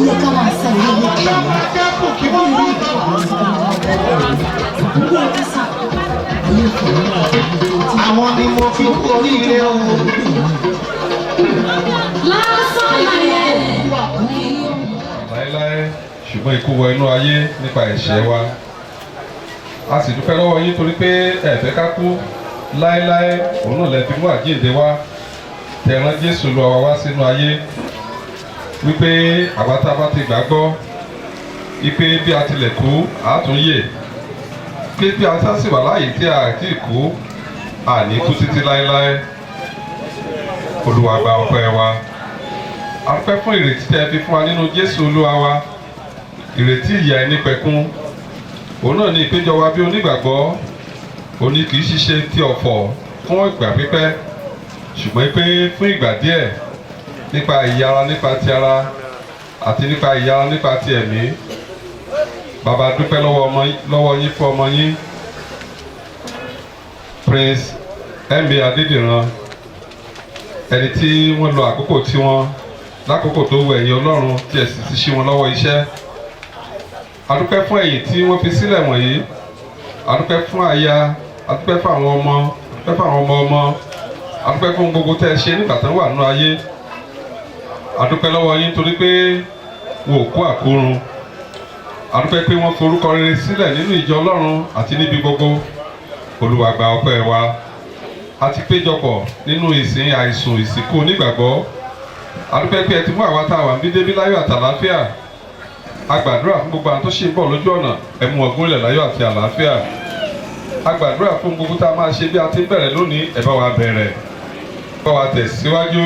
yẹ ká máa sá ilé àwọn ni mo fi oríire o. lásán láyé. láéláé ṣùgbọ́n ikú wọ inú ayé nípa ẹ̀ṣẹ̀ wa a sì dúpẹ́ lọ́wọ́ yín torí pé ẹ fẹ́ ká kú láéláé òun náà lè fi mú àjíǹde wá tẹ̀ràn Jésù lọ wá sínú ayé wípé àwa tá a bá ti gbàgbọ́ wípé bí a tilẹ̀ kú a tún yè pé bí a sá sì wà láàyè tí a ti kú a ní kú títí láéláé Olúwa gba ọpẹ́ wa a fẹ́ fún ìrètí tẹ́ ẹ fi fún wa nínú Jésù Olúwa wa ìrètí ìyà ẹnípẹ̀kun òun náà ní ìpéjọ wa bí onígbàgbọ́ òní kì í ṣiṣẹ́ tí ọ̀fọ̀ fún ìgbà pípẹ́ ṣùgbọ́n pé fún ìgbà díẹ̀ nípa ìyára nípa ti ara àti nípa ìyára nípa ti ẹ̀mí bàbá dúpẹ́ lọ́wọ́ yín fún ọmọ yín Prince M.A. Adédìran ẹni tí wọ́n lo àkókò tí wọ́n lákòókò tó wù ẹ̀yin Ọlọ́run tí ẹ sì ti ṣí wọn lọ́wọ́ iṣẹ́ adúpẹ́ fún ẹ̀yìn tí wọ́n fi sílẹ̀ wọ̀nyí adúpẹ́ fún aya adúpẹ́ fún àwọn ọmọ adúpẹ́ fún àwọn ọmọ adúpẹ́ fún gbogbo tẹ́ ẹ ṣe nígbà tó wà nínú ayé adúpẹ́ lọ́wọ́ yín torí pé wọn ò kú àkórun adúpẹ́ pé wọ́n forúkọ rere sílẹ̀ nínú ìjọ Ọlọ́run àti níbi gbogbo Olúwa gba ọpẹ́ wa a ti péjọpọ̀ nínú ìsìn àìsùn ìsìnkú onígbàgbọ́ adúpẹ́ pé ẹ ti mú àwa tá a wà níbí débí láyọ̀ àtàlàáfíà a gbàdúrà fún gbogbo àwọn tó ṣì ń bọ̀ lójú ọ̀nà ẹ mú wọn gúnlẹ̀ láyọ̀ àti àlàáfíà a gbàdúrà fún gbogbo tá a máa ṣe bí a ti bẹ̀rẹ̀ lónìí ẹ bá wa bẹ̀rẹ̀ bá wa tẹ̀síwájú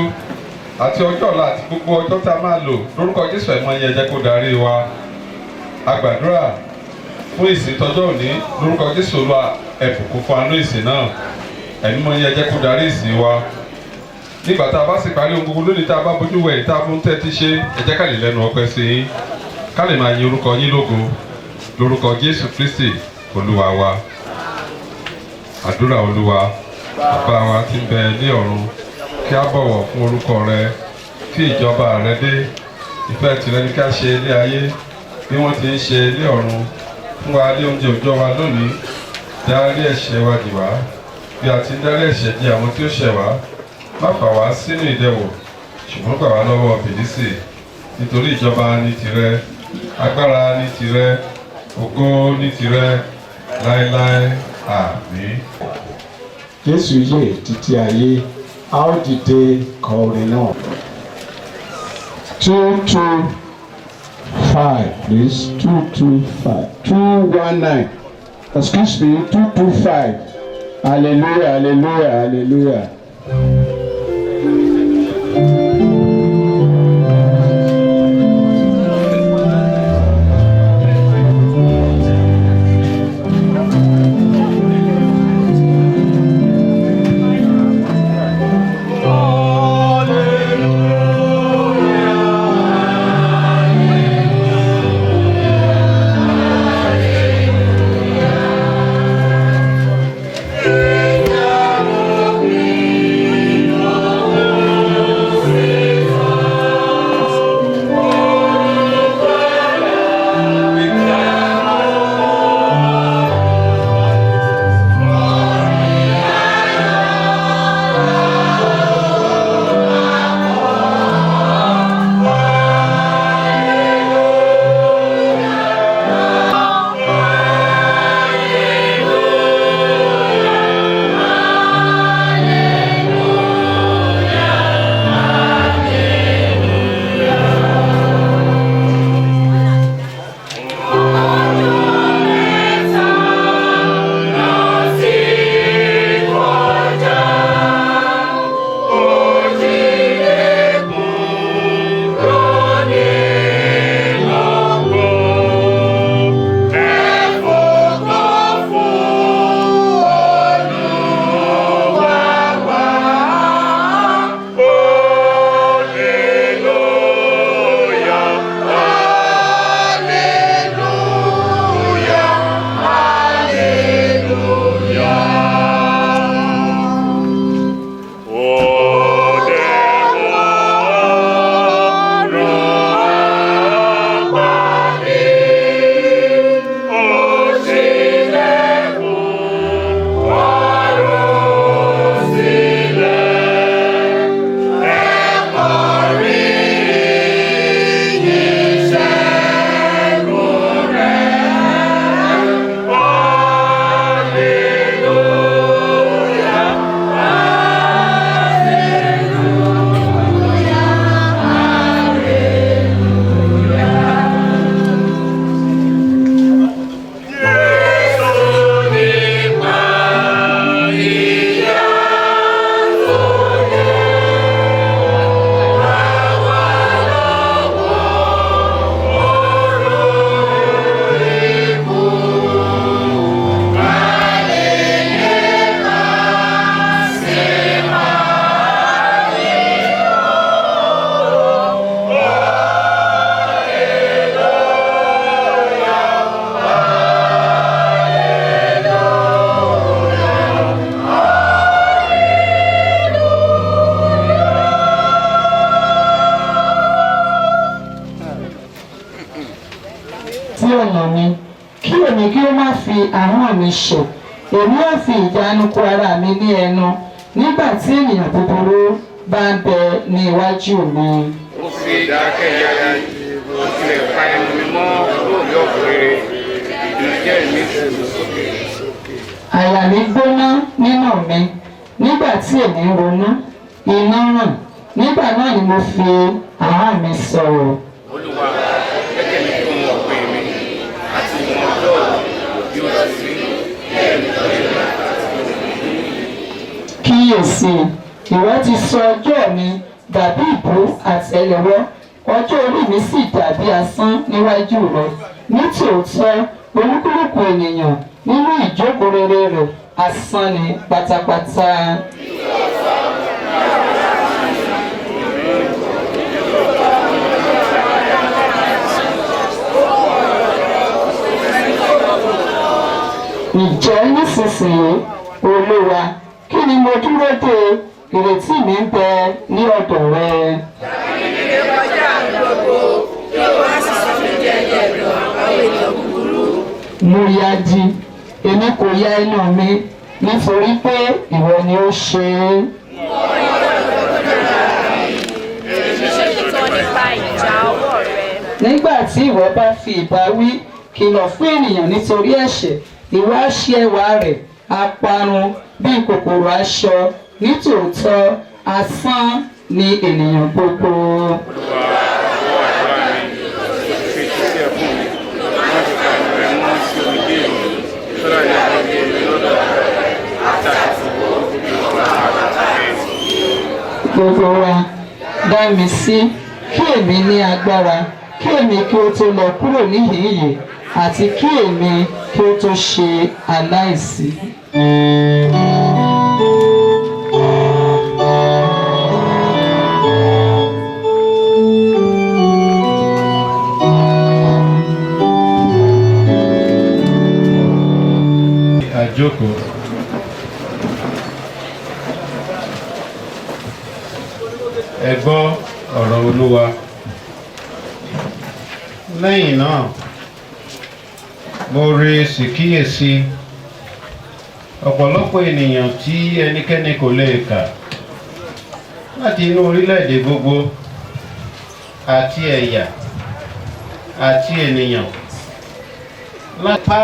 àti ọjọ́ ọ̀la àti gbogbo ọjọ́ tá a máa lò lórúkọ Jésù ẹ̀mọ́ yẹn jẹ́ kó darí wa a gbàdúrà fún ìsìn tọjọ́ òní lórúkọ Jésù Olúwa ẹ bùkún fún àánú ìsìn náà ẹ̀mọ́ yẹn jẹ́ kó darí ìsìn wa nígbà tá a bá sì parí ohun gbogbo lónìí tá a bá bójú wẹ̀yìn tá a fún tẹ́ ti ṣe ẹ jẹ́ ká lè lẹ́nu ọpẹ́ sí yín ká lè máa yin orúkọ yín lógo lórúkọ Jésù Kristi Olúwa wa àdúrà Olúwa bàbá wa tí ń bẹ ní ọ̀run kí a bọ̀wọ̀ fún orúkọ rẹ kí ìjọba rẹ dé ìfẹ́ tìrẹ ní ká ṣe ilé ayé bí wọ́n ti ń ṣe ilé ọ̀run fún wa ní oúnjẹ òòjọ́ wa lónìí dárí ẹ̀ṣẹ̀ wa jì wá bí a ti ń dárí ẹ̀ṣẹ̀ jì àwọn tí ó ṣẹ̀ wá má fà wá sínú ìdẹwò ṣùgbọ́n gbà wá lọ́wọ́ bìlísì nítorí ìjọba ní tìrẹ agbára ní tìrẹ ògo ní tìrẹ láéláé àmín. Jésù yè títí ayé a ó dìde kọ orin náà. 225 please 225 219 excuse me 225 hallelujah hallelujah hallelujah. ahọ́n mi ṣẹ̀. Èmi ò fi ìjánu kó ara mi ní ẹnu nígbà tí ènìyàn búburú bá ń bẹ ní iwájú mi. Ó fi ìdákẹ́ yára ó tilẹ̀ pa ẹnu mi mọ́ lóòrè ọ̀gbẹ̀rẹ̀ ìdùnnújẹ́ mi sì lù sókè. Àyà mi gbóná nínú mi nígbà tí èmi ń ronú, iná ràn. Nígbà náà ni mo fi ahọ́n mi sọ̀rọ̀. Olúwa gẹ́gẹ́ mi tó mọ̀ pé mi àti ìmọ̀ ọjọ́ bí ó ti rí ẹ̀mí lọ́yẹ̀. Kíyèsí, ìwọ ti sọ ọjọ́ mi dàbí ìbú àtẹ́lẹwọ́, ọjọ́ orí mi sì dàbí asán níwájú rẹ. Nítòótọ́ olúkúlùkù ènìyàn nínú ìjókòó rere rẹ̀ asán ni pátápátá. Ǹjẹ́ nísinsìnyí, Olúwa, kí ni mo dúró de? Ìrètí mi ń bẹ ní ọ̀dọ̀ rẹ. Mo ya jí, èmi kò ya ẹnu mi nítorí pé ìwọ ni ó ṣe é. Nígbà tí ìwọ bá fi ìbáwí kìlọ̀ fún ènìyàn nítorí ẹ̀ṣẹ̀, ìwọ á ṣe ẹwà rẹ̀ á parun bí kòkòrò aṣọ. Nítòótọ́ asán ni ènìyàn gbogbo. Gbogbo wa dá mi sí kí èmi ní agbára, kí èmi kí ó tó lọ kúrò níhìn yìí àti kí èmi kí ó tó ṣe aláìsí. Àjókòó. Ẹ gbọ́ ọ̀rọ̀ Olúwa. Lẹ́yìn náà mo rí sì kíyèsí ọ̀pọ̀lọpọ̀ ènìyàn tí ẹnikẹ́ni kò lè kà láti inú orílẹ̀-èdè gbogbo àti ẹ̀yà àti ènìyàn lápá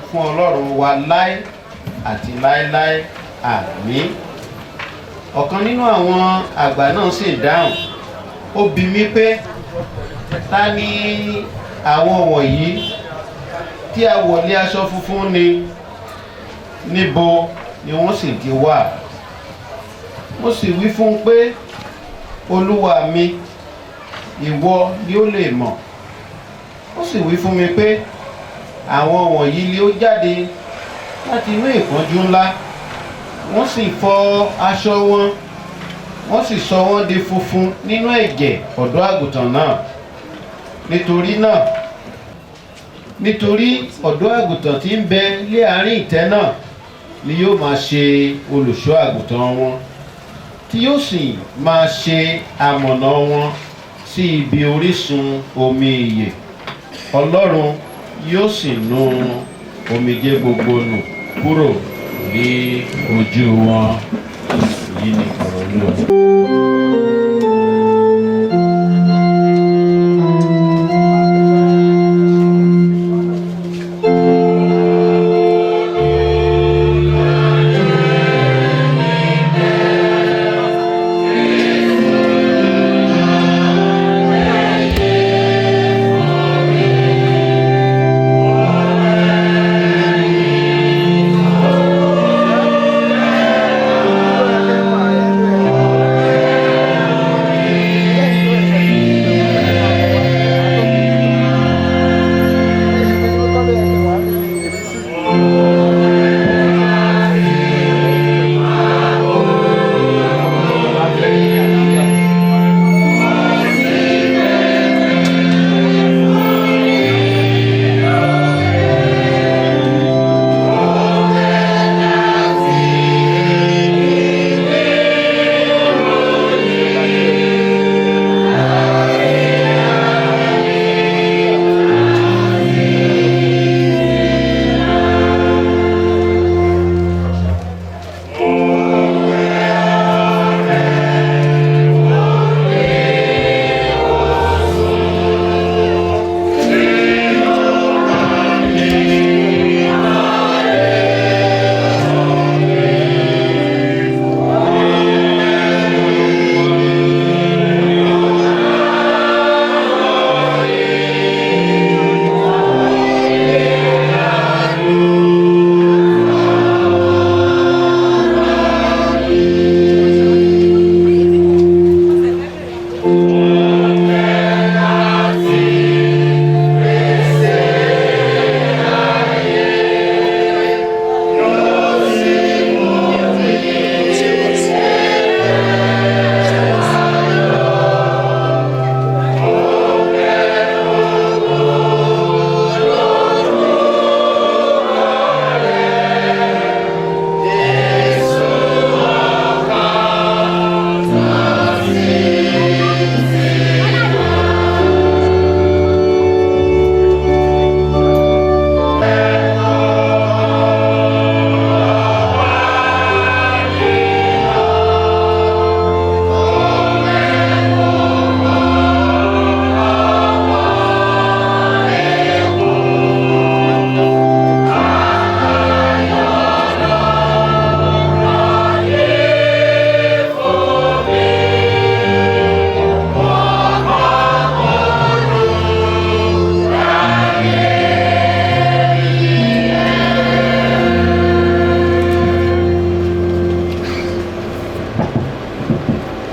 fún Ọlọ́run wa láé àti láéláé. Àmín. Ọ̀kan nínú àwọn àgbà náà sì dáhùn, ó bi mí pé ta ni àwọn wọ̀nyí tí a wọ̀lé aṣọ funfun ni, níbo ni wọ́n sì ti wá? Mo sì wí fún un pé Olúwa mi, ìwọ ni ó lè mọ̀. Ó sì wí fún mi pé àwọn wọ̀nyí ni ó jáde láti inú ìpọ́njú ńlá, wọ́n sì fọ aṣọ wọn, wọ́n sì sọ wọ́n di funfun nínú ẹ̀jẹ̀ ọ̀dọ́ àgùntàn náà. Nítorí ọ̀dọ́ àgùntàn tí ń bẹ lé àárín ìtẹ́ náà ni yóò máa ṣe olùṣọ́ àgùntàn wọn, tí yóò sì máa ṣe amọ̀nà wọn sí ibi orísun omi ìyè. Ọlọ́run yóò sì nu omijé gbogbo nù kúrò ní ojú wọn. Èyí ni ọ̀rọ̀ Olúwa.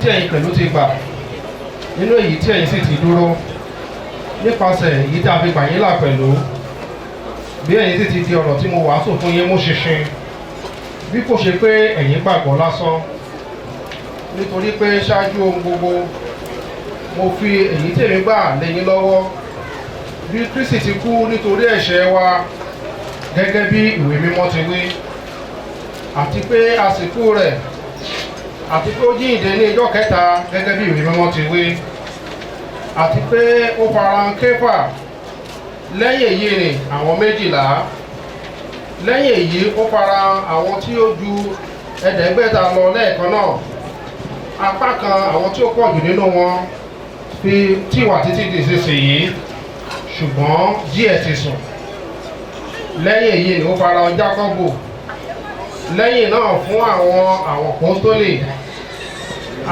tí ẹ̀yin pẹ̀lú ti gbà nínú èyí tí ẹ̀yin sì ti dúró nípasẹ̀ èyí tí a fi gbà yín là pẹ̀lú bí ẹ̀yin sì ti di ọ̀rọ̀ tí mo wàásù fún yín mú ṣinṣin bí kò ṣe pé ẹ̀yin gbàgbọ́ lásán nítorí pé ṣáájú ohun gbogbo mo fi èyí tèmi gbà lé yín lọ́wọ́ bí Kristi ti kú nítorí ẹ̀ṣẹ̀ wa gẹ́gẹ́ bí ìwé mímọ́ ti wí àti pé àsìkò rẹ̀ àti pé ó jíǹde ní ọjọ́ kẹta gẹ́gẹ́ bí ìwé mímọ́ ti wí àti pé ó farahàn Kéfà lẹ́yìn èyí ni àwọn 12 lẹ́yìn èyí ó farahàn àwọn tí ó ju 500 lọ lẹ́ẹ̀kan náà apá kan àwọn tí ó pọ̀ jù nínú wọn ti wà títí di ìsinsìnyí ṣùgbọ́n díẹ̀ ti sùn lẹ́yìn èyí ni ó farahàn Jákọ́bù lẹ́yìn náà fún àwọn àpọ́stélì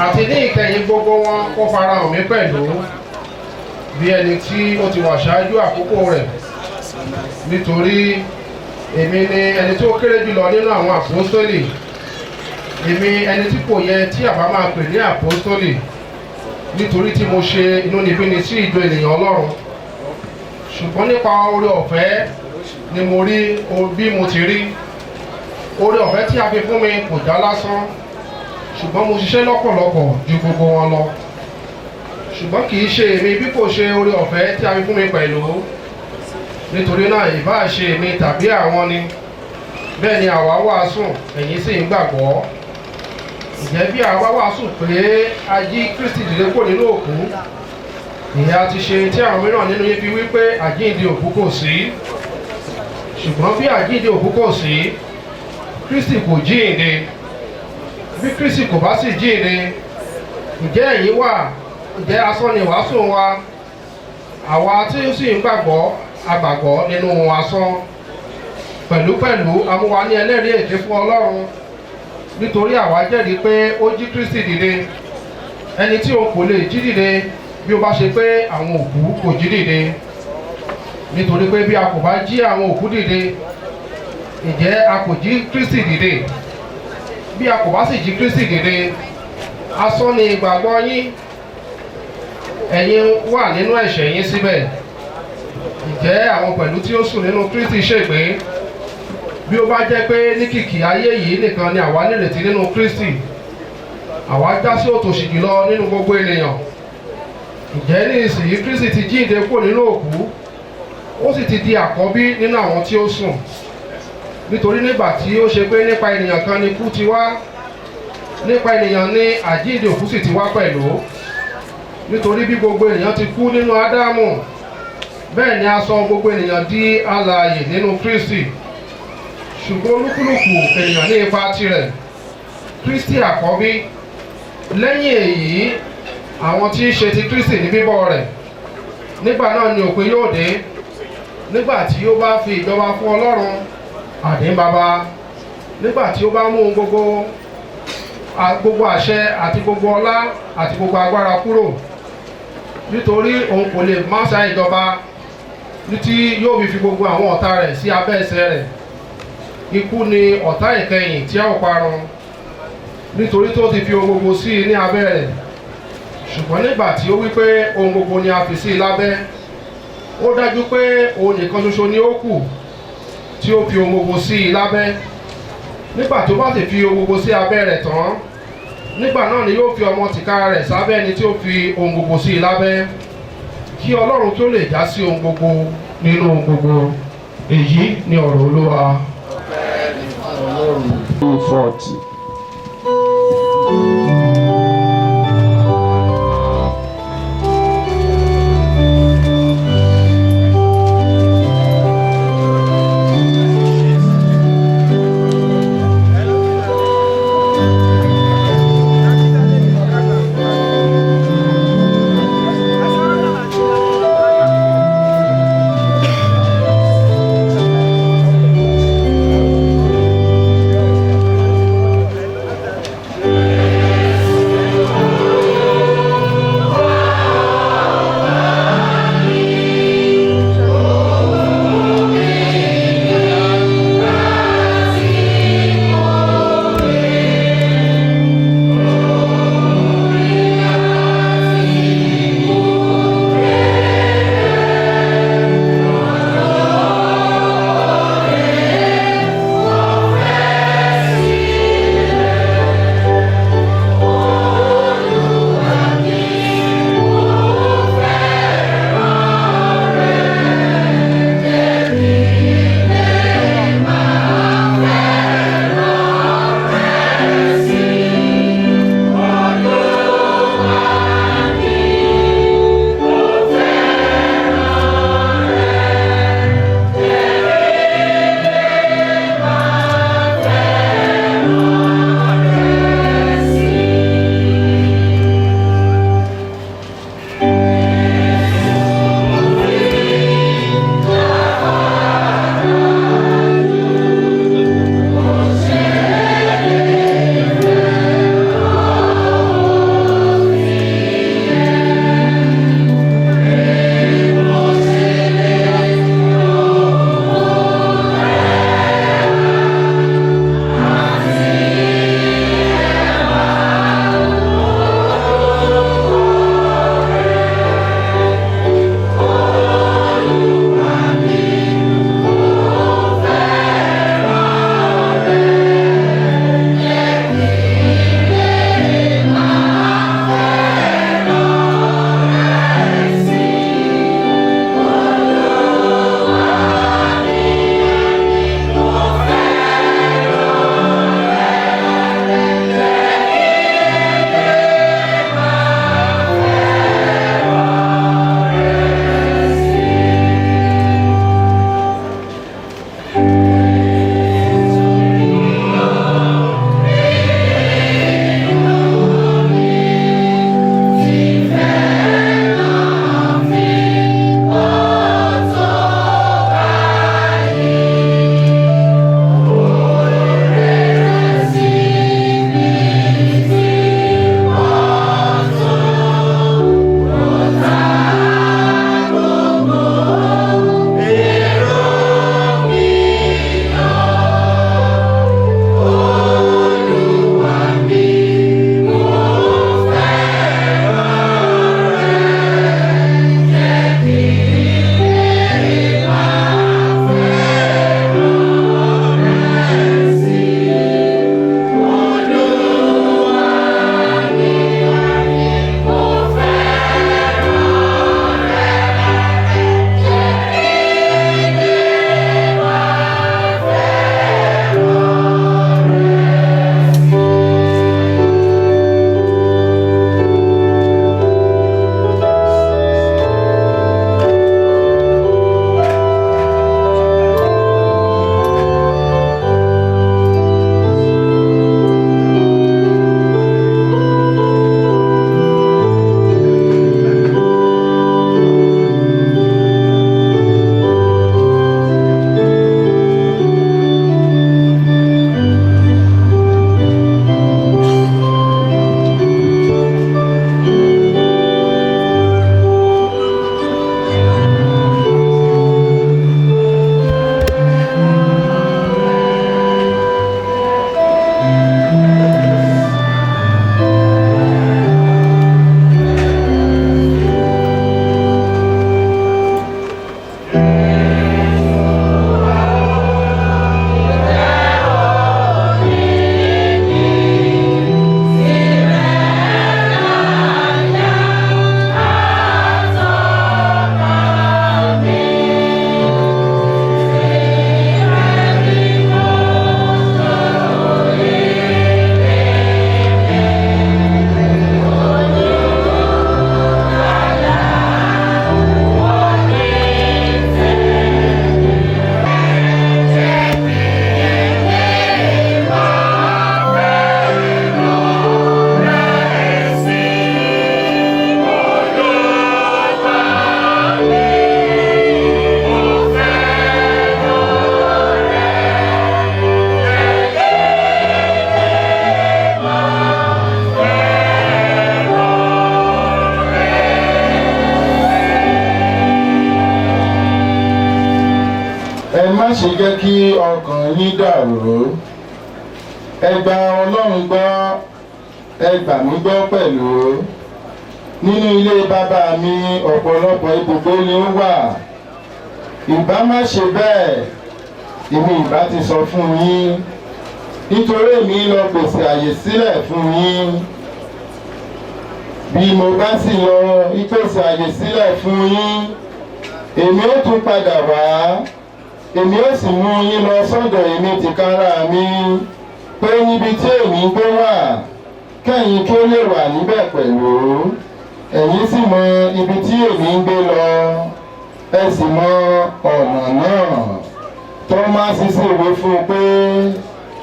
àti ní ìkẹyìn gbogbo wọn ó farahàn mí pẹ̀lú bí ẹni tí ó ti wà ṣáájú àkókò rẹ̀ nítorí èmi ni ẹni tí ó kéré jùlọ nínú àwọn àpọ́stélì èmi ẹni tí kò yẹ tí àbá máa pè ní àpọ́stélì nítorí tí mo ṣe inúnibíni sí ìjọ ènìyàn Ọlọ́run ṣùgbọ́n nípa oore ọ̀fẹ́ ni mo rí bí mo ti rí oore ọ̀fẹ́ tí a fi fún mi kò já lásán ṣùgbọ́n mo ṣiṣẹ́ lọ́pọ̀lọpọ̀ ju gbogbo wọn lọ ṣùgbọ́n kì í ṣe èmi bí kò ṣe oore ọ̀fẹ́ tí a fi fún mi pẹ̀lú nítorí náà ìbá ṣe èmi tàbí àwọn ni bẹ́ẹ̀ ni àwa wàásù ẹ̀yin sì ń gbàgbọ́ ìjẹ́ bí àwa wàásù pé a jí Kristi dìde kúrò nínú òkú ìyà ti ṣe tí àwọn mìíràn nínú yín fi wí pé àjíǹde òkú kò sí ṣùgbọ́n bí àjíǹde òkú kò sí Kristi kò jíǹde bí Kristi kò bá sì jíǹde ǹjẹ́ ẹ̀yin wà ǹjẹ́ asán ni wàásù wa àwa tí ó sì ń gbàgbọ́ agbàgbọ́ nínú asán pẹ̀lúpẹ̀lú amúwa ní ẹlẹ́rìí èké fún Ọlọ́run nítorí àwa jẹ́rìí pé ó jí Kristi dìde ẹni tí òun kò lè jí dìde bí ó bá ṣe pé àwọn òkú kò jí dìde nítorí pé bí a kò bá jí àwọn òkú dìde ǹjẹ́ a kò jí Kristi dìde bí a kò bá sì jí Kristi dìde asán ni ìgbàgbọ́ yín ẹ̀yin wà nínú ẹ̀ṣẹ̀ yín síbẹ̀ ǹjẹ́ àwọn pẹ̀lú tí ó sùn nínú Kristi ṣègbé bí ó bá jẹ́ pé ní kìkì ayé yìí nìkan ni àwa nírètí nínú Kristi àwa já sí òtòṣì jùlọ nínú gbogbo ènìyàn ǹjẹ́ ní ìsìnyí Kristi ti jíǹde kúrò nínú òkú ó sì ti di àkọ́bí nínú àwọn tí ó sùn nítorí nígbà tí ó ṣe pé nípa ènìyàn kan ni ikú ti wá nípa ènìyàn ni àjíǹde òkú sì ti wá pẹ̀lú nítorí bí gbogbo ènìyàn ti kú nínú Ádámù bẹ́ẹ̀ ni a sọ gbogbo ènìyàn di alààyè nínú Kristi ṣùgbọ́n olúkúlùkù ènìyàn ní ipa tirẹ̀ Kristi àkọ́bí lẹ́yìn èyí àwọn tí í ṣe ti Kristi ní bíbọ̀ rẹ̀ nígbà náà ni òpin yóò dé nígbà tí ó bá fi ìjọba fún Ọlọ́run àdín bàbá nígbà tí ó bá mú gbogbo àṣẹ àti gbogbo ọlá àti gbogbo agbára kúrò nítorí òun kò lè má ṣá ìjọba títí yóò fi gbogbo àwọn ọ̀tá rẹ̀ sí abẹ́ ẹsẹ̀ rẹ̀ ikú ni ọ̀tá ìkẹyìn tí a ó parun nítorí tó ti fi ohun gbogbo sí i ní abẹ́ rẹ̀ ṣùgbọ́n nígbà tí ó wí pé ohun gbogbo ni a fi sí i lábẹ́ ó dájú pé òun nìkan ṣoṣo ni ó kù tí ó fi ohun gbogbo sí i lábẹ́ nígbà tó bá sì fi ohun gbogbo sí abẹ́ rẹ̀ tán nígbà náà ni yóò fi ọmọ tìkára rẹ̀ sábẹ́ ẹni tí ó fi ohun gbogbo sí i lábẹ́ kí Ọlọ́run tó lè já sí ohun gbogbo nínú ohun gbogbo èyí ni ọ̀rọ̀ Olúwa. 40. ṣe jẹ́ kí ọkàn yín dàrú. Ẹ gba Ọlọ́run gbọ́, ẹ gbà mí gbọ́ pẹ̀lú. Nínú ilé bàbá mi ọ̀pọ̀lọpọ̀ ibùgbé ni ó wà. Ìbá má ṣe bẹ́ẹ̀, èmi ìbá ti sọ fún yín. Nítorí èmi lọ pèsè àyè sílẹ̀ fún yín. Bí mo bá sì lọ ìpèsè àyè sílẹ̀ fún yín, èmi ó tún padà wá. Èmi ó sì mú yín lọ sọ́dọ̀ èmi tìkára mi, pé níbi tí èmi ń gbé wà, kẹ́yìn kí ó lè wà níbẹ̀ pẹ̀lú. Ẹ̀yin sì mọ ibi tí èmi ń gbé lọ, ẹ sì mọ ọ̀nà náà. Tọ́másì sì wí fún un pé,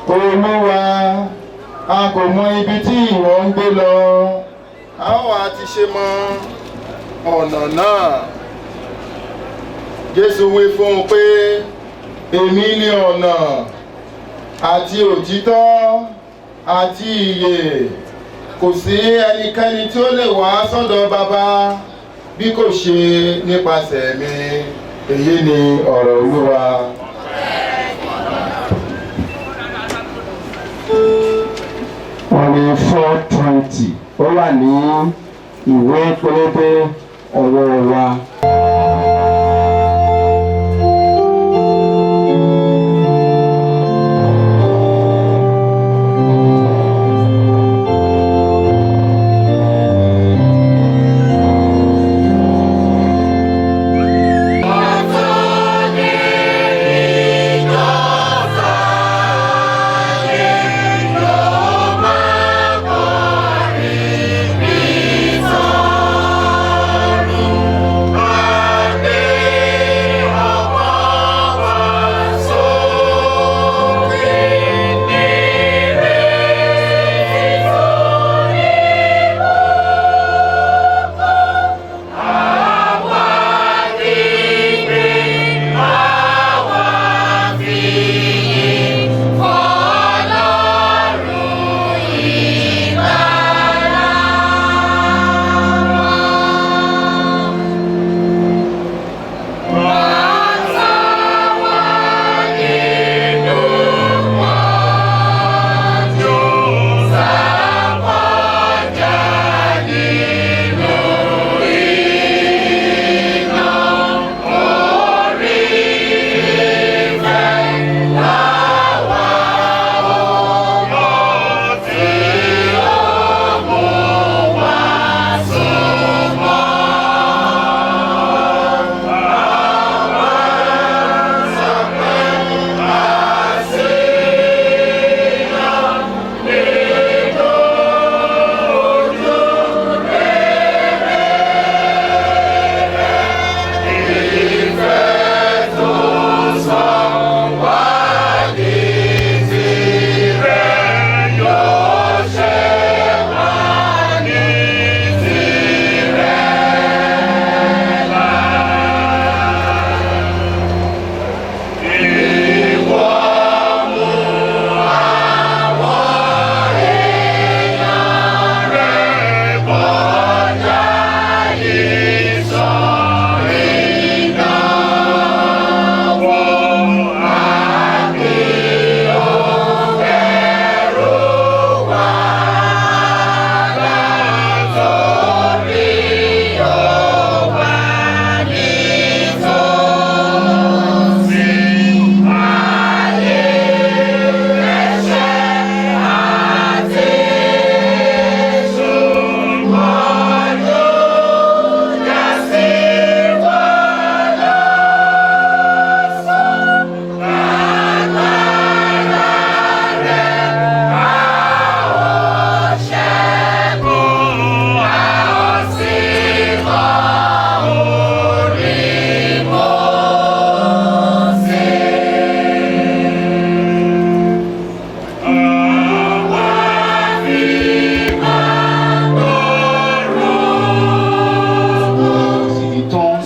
Olúwa, a kò mọ ibi tí ìwọ ń gbé lọ. A ó wá ti ṣe mọ ọ̀nà náà. Jésù wí fún un pé, èmi ni ọ̀nà àti òtítọ́ àti ìyè. Kò sí ẹnikẹ́ni tí ó lè wá sọ́dọ̀ Baba bí kò ṣe nípasẹ̀ mi. Èyí ni ọ̀rọ̀ Olúwa. Wọ́n ní 420 ó wà ní ìwé pélébé ọwọ́ wa.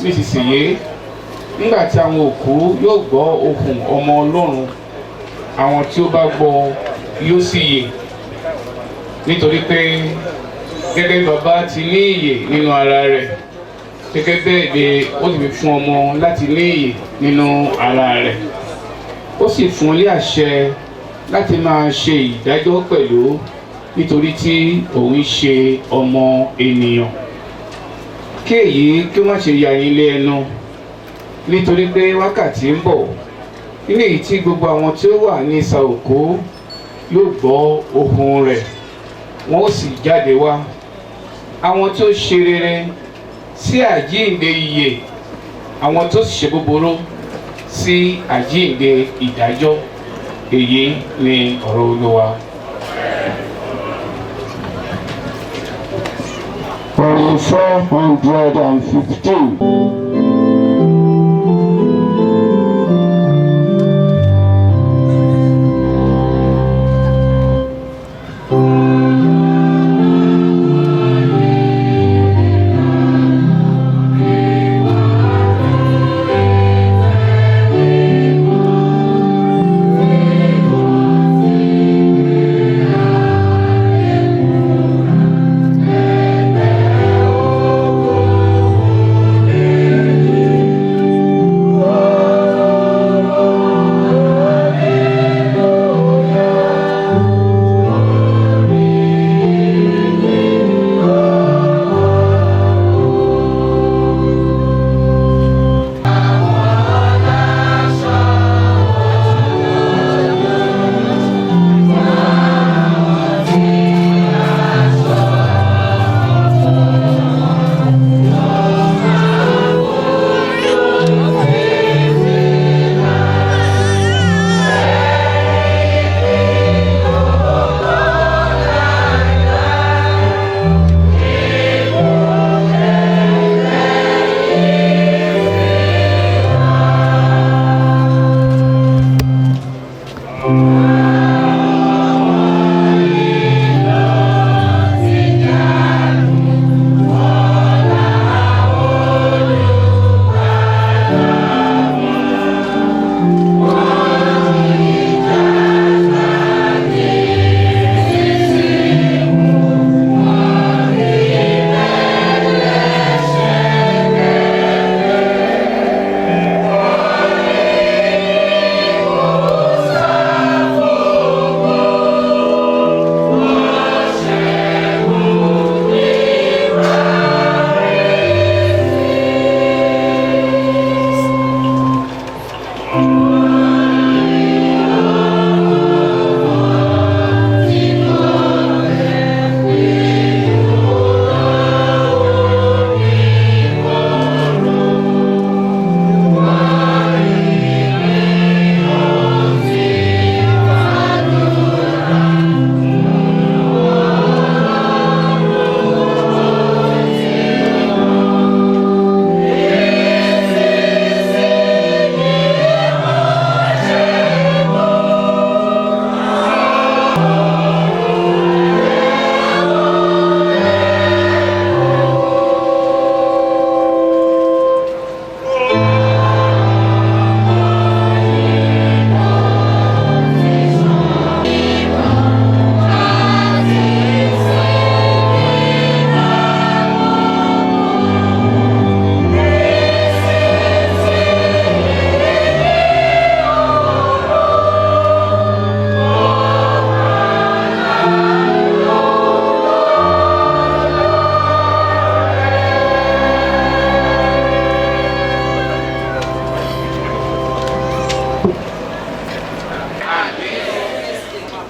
nísinsìnyí nígbà tí àwọn òkú yóò gbọ́ ohùn ọmọ Ọlọ́run, àwọn tí ó bá gbọ́ yóò sì yè, nítorí pé gẹ́gẹ́ bí bàbá ti ní ìyè nínú ara rẹ̀, gẹ́gẹ́ bẹ́ẹ̀ ni ó sì fi fún ọmọ láti ní ìyè nínú ara rẹ̀. ó sì fún un ní àṣẹ láti máa ṣe ìdájọ́ pẹ̀lú nítorí tí òun ṣe ọmọ ènìyàn. Kí èyí kí ó má ṣe ya yín lé ẹnu, nítorí pé wákàtí ń bọ̀ nínú èyí tí gbogbo àwọn tí ó wà ní ìsà òkú yóò gbọ́ ohùn rẹ̀, wọn ó sì jáde wá, àwọn tó ṣe rere sí àjíǹde ìyè, àwọn tó sì ṣe búburú sí àjíǹde ìdájọ́. Èyí ni ọ̀rọ̀ Olúwa. Orin 415.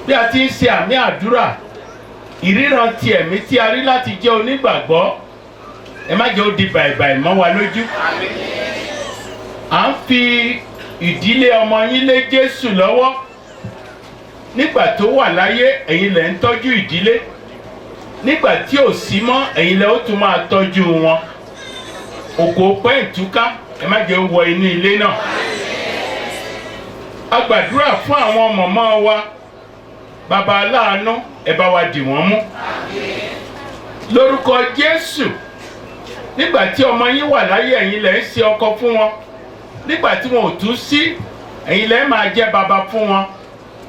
bí a ti ń ṣe àmì àdúrà ìríran ti ẹ̀mí tí a rí láti jẹ́ onígbàgbọ́ ẹ má jẹ́ ó di bàìbàì mọ́ wa lójú. À ń fi ìdílé ọmọ yín lé Jésù lọ́wọ́. Nígbà tó wà láyé ẹ̀yin lẹ ń tọ́jú ìdílé. Nígbà tí ò sí mọ́ ẹ̀yin lẹ ó tún máa tọ́jú wọn. Òkò pẹ́ ìtúká ẹ má jẹ́ ó wọ inú ilé náà. A gbàdúrà fún àwọn mọ̀mọ́ wa. Bàbá aláàánú ẹ bá wa dì wọ́n mú. Lórúkọ Jésù. Nígbà tí ọmọ yín wà láyé ẹ̀yin lẹ ń ṣe ọkọ fún wọn. Nígbà tí wọn ò tún sí ẹ̀yin lẹ máa jẹ́ bàbá fún wọn.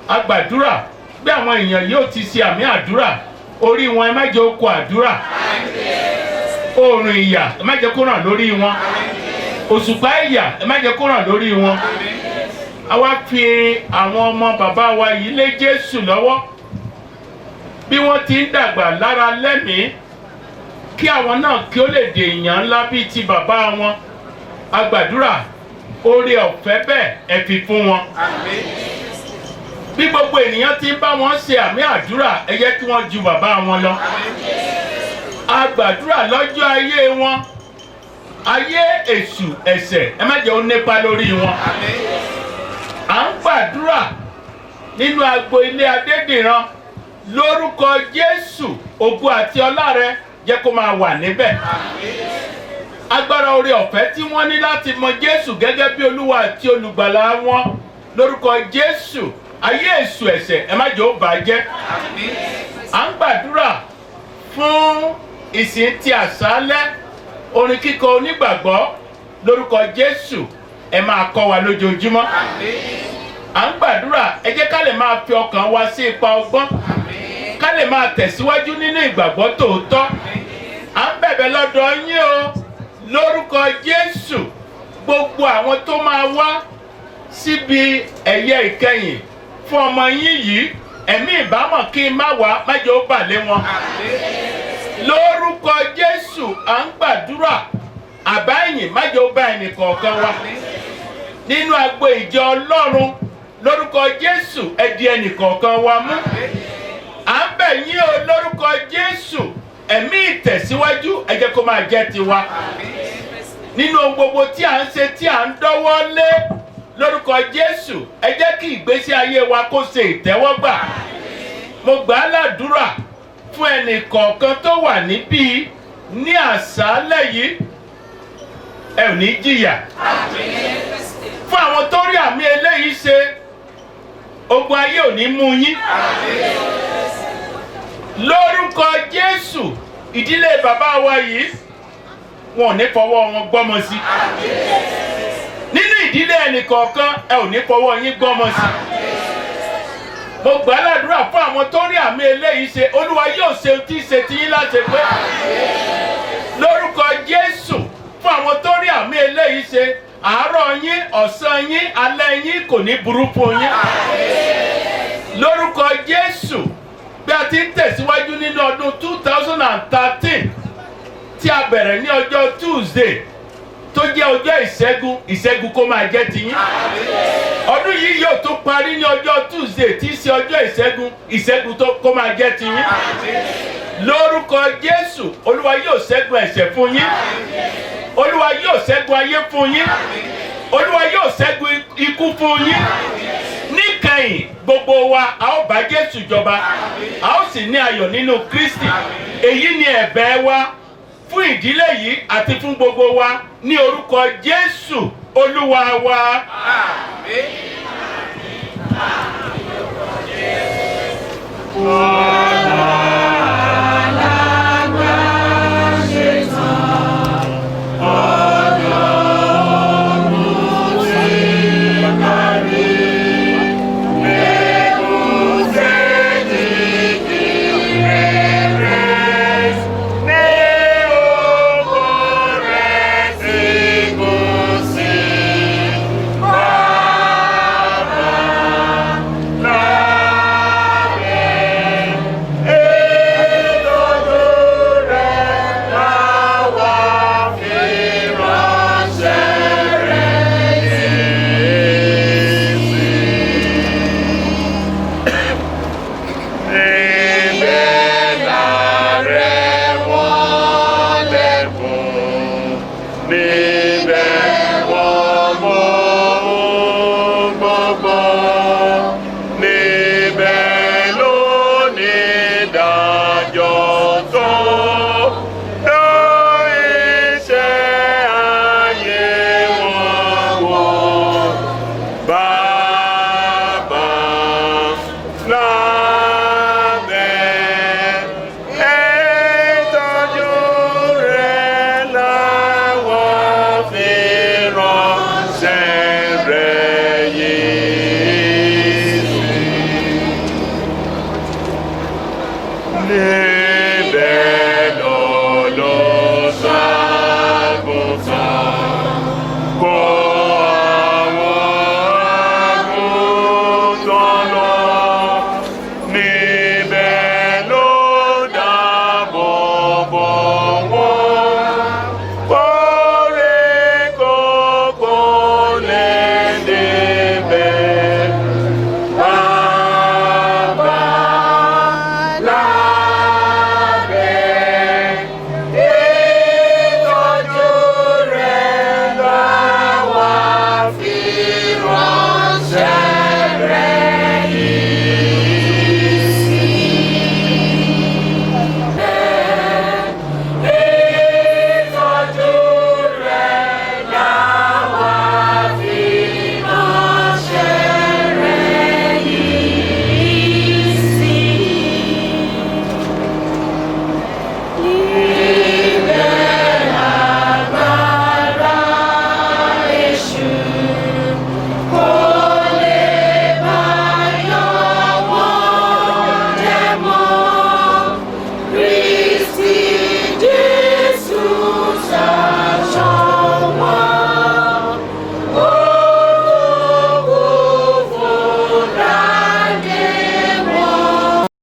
A gbàdúrà bí àwọn èèyàn yóò ti ṣe àmì àdúrà orí wọn ẹ má jẹ́ ó kó àdúrà. Oòrùn ìyà ẹ má jẹ́ kó ràn lórí wọn. Òṣùpá ìyà ẹ má jẹ́ kó ràn lórí wọn. a wá fi àwọn ọmọ bàbá wa yìí lé Jésù lọ́wọ́ bí wọ́n ti ń dàgbà lára lẹ́mìí kí àwọn náà kí ó lè dè èèyàn ńlá bíi ti bàbá wọn. A gbàdúrà oore ọ̀fẹ́ bẹ́ẹ̀ ẹ fi fún wọn. Bí gbogbo ènìyàn ti ń bá wọn ṣe àmì àdúrà ẹ jẹ́ kí wọ́n ju bàbá wọn lọ. A gbàdúrà lọ́jọ́ ayé wọn ayé èṣù ẹ̀ṣẹ̀ ẹ má jẹ́ ó nípa lórí wọn. À ń gbàdúrà nínú agbo ilé Adédìran lórúkọ Jésù ògo àti ọlá rẹ jẹ́ kó máa wà níbẹ̀. Agbára oore ọ̀fẹ́ tí wọ́n ní láti mọ Jésù gẹ́gẹ́ bí Olúwa àti olùgbàlà wọn lórúkọ Jésù ayé èṣù ẹ̀ṣẹ̀ ẹ má jẹ́ ó bàjẹ́. À ń gbàdúrà fún ìsìn ti àṣálẹ́ orin kíkọ onígbàgbọ́ lórúkọ Jésù ẹ máa kọ́ wa lójoojúmọ́. À ń gbàdúrà ẹ jẹ́ ká lè máa fi ọkàn wa sí ipa ọgbọ́n ká lè máa tẹ̀síwájú nínú ìgbàgbọ́ tòótọ́. À ń bẹ̀bẹ̀ lọ́dọ̀ yín o lórúkọ Jésù gbogbo àwọn tó máa wá síbi ẹ̀yẹ ìkẹyìn fún ọmọ yín yìí ẹ̀mí ìbámọ̀ kí n má wá má jẹ́ ó bà lé wọn. Lórúkọ Jésù à ń gbàdúrà àbáyìn má jẹ́ ó bá ẹnì kọ̀ọ̀kan wa nínú agbo ìjọ Ọlọ́run lórúkọ Jésù ẹ di ẹnì kọ̀ọ̀kan wa mú. À ń bẹ̀ yín o lórúkọ Jésù ẹ̀mí ìtẹ̀síwájú ẹ jẹ́ kó máa jẹ́ tiwa nínú ohun gbogbo tí à ń ṣe tí à ń dọ́wọ́ lé lórúkọ Jésù ẹ jẹ́ kí ìgbésí ayé wa kó ṣe ìtẹ́wọ́gbà. Mo gbà á ládùúrà fún ẹnì kọ̀ọ̀kan tó wà níbí ní àṣálẹ́ yìí ẹ ò ní jìyà. Fún àwọn tó rí àmì eléyìí ṣe ogun ayé ò ní mú yín. Lórúkọ Jésù ìdílé bàbá wa yìí wọn ò ní fọwọ́ wọn gbọ́mọ sí. Nínú ìdílé ẹnì kọ̀ọ̀kan ẹ ò ní fọwọ́ yín gbọ́mọ sí. Mo gbà ládùúrà fún àwọn tó rí àmì eléyìí ṣe Olúwa yóò ṣe ohun tí ṣe ti yín láti pé. Lórúkọ Jésù fún àwọn tó rí àmì eléyìí ṣe àárọ̀ yín ọ̀sán yín alẹ́ yín kò ní burú fún yín. Lórúkọ Jésù bí a ti ń tẹ̀síwájú nínú ọdún 2013 tí a bẹ̀rẹ̀ ní ọjọ́ Tuesday tó jẹ́ ọjọ́ ìṣẹ́gun kó máa jẹ́ tiyín. Ọdún yìí yóò tún parí ní ọjọ́ Tuesday tí í ṣe ọjọ́ ìṣẹ́gun tó kó máa jẹ́ tiyín. Lórúkọ Jésù Olúwa yóò ṣẹ́gun ẹ̀ṣẹ̀ fún yín. Olúwa yóò ṣẹ́gun ayé fún yín. Olúwa yóò ṣẹ́gun ikú fún yín. Níkẹyìn gbogbo wa a ó bá Jésù jọba a ó sì ní ayọ̀ nínú Kristi. Èyí ni ẹ̀bẹ̀ wa fún ìdílé yìí àti fún gbogbo wa ní orúkọ Jésù Olúwa wa. Àmín.